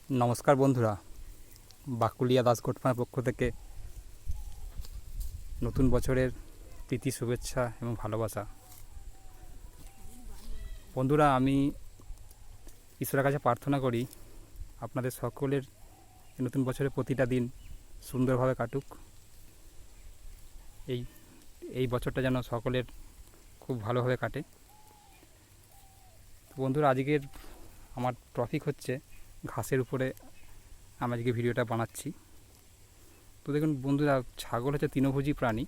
নমস্কার বন্ধুরা, বাকুলিয়া দাসগোটপার পক্ষ থেকে নতুন বছরের প্রীতি শুভেচ্ছা এবং ভালোবাসা। বন্ধুরা, আমি ঈশ্বরের কাছে প্রার্থনা করি আপনাদের সকলের নতুন বছরের প্রতিটা দিন সুন্দরভাবে কাটুক। এই এই বছরটা যেন সকলের খুব ভালোভাবে কাটে। বন্ধুরা, আজকের আমার টপিক হচ্ছে ঘাসের উপরে আমি আজকে ভিডিওটা বানাচ্ছি। তো দেখুন বন্ধুরা, ছাগল হচ্ছে তৃণভোজী প্রাণী,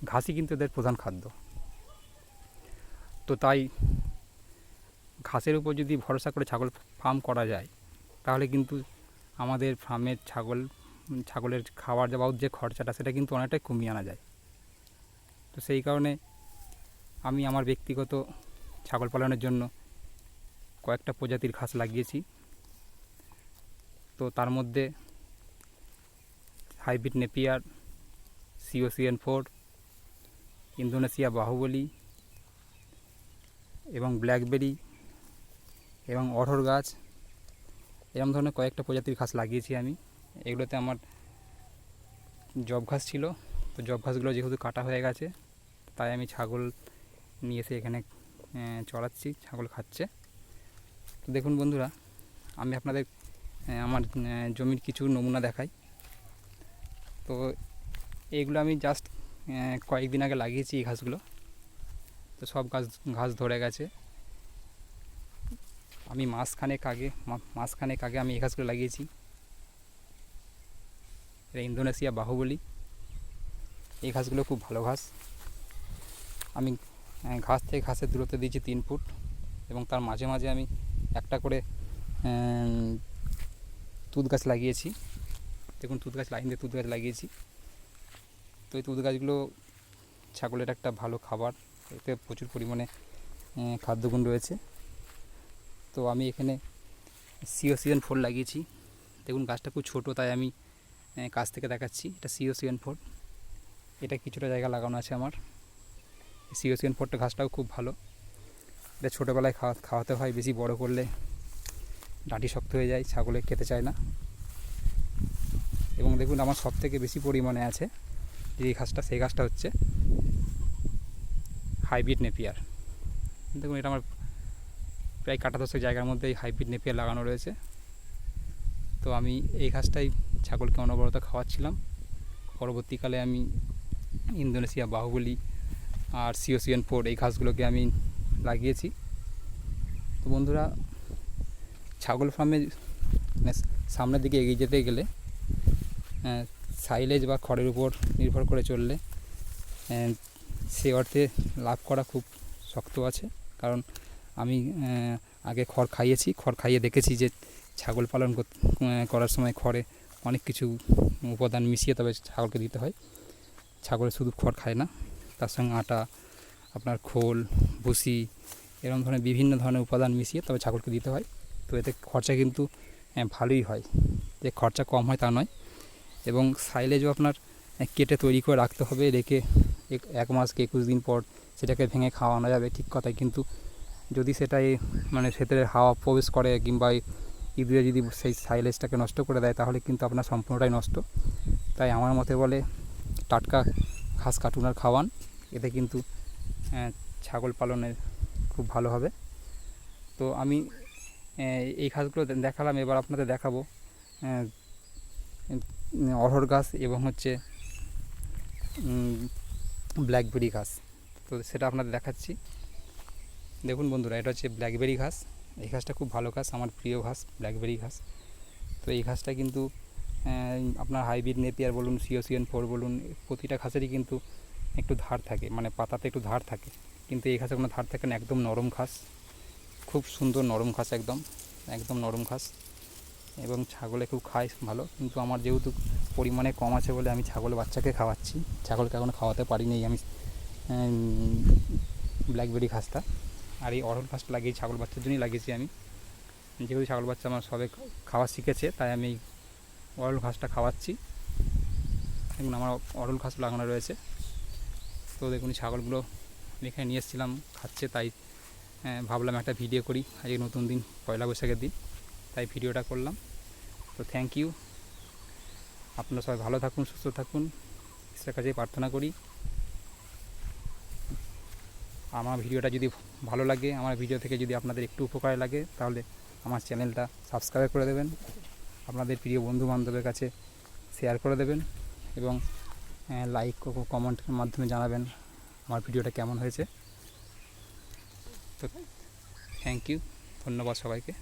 ঘাসই কিন্তু এদের প্রধান খাদ্য। তো তাই ঘাসের উপর যদি ভরসা করে ছাগল ফার্ম করা যায় তাহলে কিন্তু আমাদের ফার্মের ছাগলের খাবার যাওয়ার যে খরচাটা সেটা কিন্তু অনেকটাই কমিয়ে আনা যায়। তো সেই কারণে আমি আমার ব্যক্তিগত ছাগল পালনের জন্য কয়েকটা প্রজাতির ঘাস লাগিয়েছি। তো তার মধ্যে hybrid Napier, COCN4, Indonesia Baahubali এবং ব্ল্যাকবেরি এবং অড়হর গাছ, এরকম ধরনের কয়েকটা প্রজাতির ঘাস লাগিয়েছি আমি। এগুলোতে আমার জব ঘাস ছিল, তো জব ঘাসগুলো যেহেতু কাটা হয়ে গেছে তাই আমি ছাগল নিয়ে এসে এখানে চড়াচ্ছি, ছাগল খাচ্ছে। তো দেখুন বন্ধুরা, আমি আপনাদের আমার জমির কিছু নমুনা দেখাই। তো এইগুলো আমি জাস্ট কয়েকদিন আগে লাগিয়েছি এই ঘাসগুলো। তো সব ঘাস ধরে গেছে। আমি মাসখানেক আগে আমি এই ঘাসগুলো লাগিয়েছি। এটা ইন্দোনেশিয়া বাহুবলী। এই ঘাসগুলো খুব ভালো ঘাস। আমি ঘাস থেকে ঘাসের দূরত্ব দিয়েছি 3 ফুট এবং তার মাঝে মাঝে আমি একটা করে তুঁত গাছ লাগিয়েছি। দেখুন লাইন দিয়ে তুঁত গাছ লাগিয়েছি। তো এই তুঁত গাছগুলো ছাগলের একটা ভালো খাবার, এতে প্রচুর পরিমাণে খাদ্যগুণ রয়েছে। তো আমি এখানে COCN4 লাগিয়েছি। দেখুন গাছটা খুব ছোটো, তাই আমি কাছ থেকে দেখাচ্ছি। এটা COCN4, এটা কিছুটা জায়গা লাগানো আছে আমার। COCN4টা ঘাসটাও খুব ভালো। এটা ছোটোবেলায় খাওয়াতে হয়, বেশি বড় করলে ডাঁটি শক্ত হয়ে যায়, ছাগলে খেতে চায় না। এবং দেখুন আমার সব থেকে বেশি পরিমাণে আছে যে ঘাসটা, সেই ঘাসটা হচ্ছে হাইব্রিড নেপিয়ার। দেখুন এটা আমার প্রায় কাটা 10 জায়গার মধ্যে এই হাইব্রিড নেপিয়ার লাগানো রয়েছে। তো আমি এই ঘাসটাই ছাগলকে অনবরত খাওয়াচ্ছিলাম। পরবর্তীকালে আমি ইন্দোনেশিয়া বাহুবলী আর COCN4 এই ঘাসগুলোকে আমি লাগিয়েছি। তো বন্ধুরা, ছাগল ফার্মে সামনের দিকে এগিয়ে যেতে গেলে সাইলেজ বা খড়ের উপর নির্ভর করে চললে সে অর্থে লাভ করা খুব শক্ত আছে। কারণ আমি আগে খড় খাইয়ে দেখেছি যে ছাগল পালন করার সময় খড়ে অনেক কিছু উপাদান মিশিয়ে তবে ছাগলকে দিতে হয়। ছাগল শুধু খড় খায় না, তার সঙ্গে আটা, আপনার খোল, ভুসি, এরকম ধরনের বিভিন্ন ধরনের উপাদান মিশিয়ে তবে ছাগলকে দিতে হয়। তো এতে খরচা কিন্তু ভালোই হয়, যে খরচা কম হয় তা নয়। এবং সাইলেজও আপনার কেটে তৈরি করে রাখতে হবে, রেখে 1 মাস কি 21 দিন পর সেটাকে ভেঙে খাওয়ানো যাবে, ঠিক কথাই। কিন্তু যদি সেটাই ভেতরে হাওয়া প্রবেশ করে কিংবা ইঁদুরে যদি সেই সাইলেজটাকে নষ্ট করে দেয় তাহলে কিন্তু আপনার সম্পূর্ণটাই নষ্ট। তাই আমার মতে বলে টাটকা ঘাস কাটুন আর খাওয়ান, এতে কিন্তু ছাগল পালনের খুব ভালো হবে। তো আমি এই ঘাসগুলো দেখালাম, এবার আপনাদের দেখাবো অড়হর গাছ এবং হচ্ছে ব্ল্যাকবেরি ঘাস। তো সেটা আপনাদের দেখাচ্ছি। দেখুন বন্ধুরা, এটা হচ্ছে ব্ল্যাকবেরি ঘাস। এই ঘাসটা খুব ভালো ঘাস, আমার প্রিয় ঘাস ব্ল্যাকবেরি ঘাস। তো এই ঘাসটা কিন্তু আপনার হাইব্রিড নেপিয়ার বলুন, COCN4 বলুন, প্রতিটা ঘাসেরই কিন্তু একটু ধার থাকে, মানে পাতাতে একটু ধার থাকে। কিন্তু এই ঘাসে কোনো ধার থাকে না, একদম নরম ঘাস, খুব সুন্দর নরম ঘাস, একদম নরম ঘাস। এবং ছাগলে খুব খায় ভালো। কিন্তু আমার যেহেতু পরিমাণে কম আছে বলে আমি ছাগল বাচ্চাকে খাওয়াচ্ছি, ছাগলকে এখনও খাওয়াতে পারিনি আমি ব্ল্যাকবেরি ঘাসটা। আর এই অড়হর ঘাসটা লাগিয়েছি ছাগল বাচ্চার জন্যই লাগিয়েছি আমি। যেহেতু ছাগল বাচ্চা আমার সবে খাওয়া শিখেছে তাই আমি এই অড়হর ঘাসটা খাওয়াচ্ছি। দেখুন আমার অড়হর ঘাস লাগানো রয়েছে। তো দেখুন ছাগলগুলো আমি এখানে নিয়ে এসেছিলাম, খাচ্ছে, তাই ভাবলাম একটা ভিডিও করি। আজকে নতুন দিন, পয়লা বৈশাখের দিন। তাই ভিডিওটা করলাম। তো থ্যাংক ইউ। আপনারা সবাই ভালো থাকুন, সুস্থ থাকুন, ঈশ্বরের কাছে প্রার্থনা করি। আমার ভিডিওটা যদি ভালো লাগে, আমার ভিডিও থেকে যদি আপনাদের একটু উপকার লাগে, তাহলে আমার চ্যানেলটা সাবস্ক্রাইব করে দেবেন, আপনাদের প্রিয় বন্ধু বান্ধবের কাছে শেয়ার করে দেবেন এবং লাইক ও কমেন্টের মাধ্যমে জানাবেন আমার ভিডিওটা কেমন হয়েছে। তো থ্যাংক ইউ, ধন্যবাদ সবাইকে।